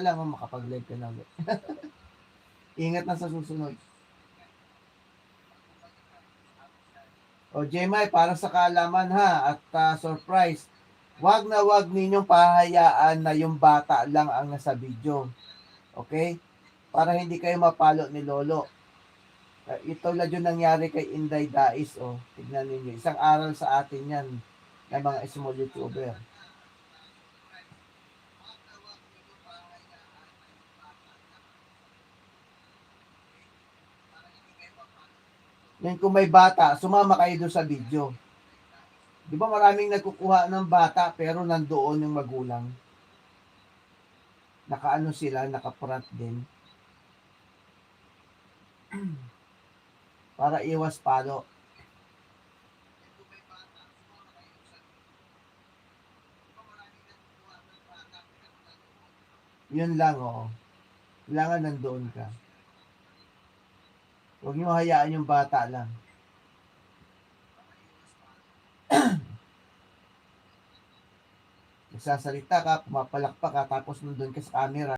lang makapag-live ka na ulit. Ingat na sa susunod. O Jemay, para sa kaalaman ha, at surprise, wag na wag ninyong pahayaan na yung bata lang ang nasa video. Okay? Para hindi kayo mapalo ni Lolo. Ito lang yung nangyari kay Inday Dais. Oh. Tignan ninyo. Isang aral sa atin yan ng mga small YouTuber. Yan kung may bata, sumama kayo doon sa video. Di ba maraming nagkukuha ng bata pero nandoon yung magulang? Nakaano sila, naka-front din. Para iwas palo. Yun lang, oo. Kailangan nandoon ka. Huwag niyo hayaan yung bata lang. Nagsasalita ka, pumapalakpak ka, tapos nandun ka sa camera.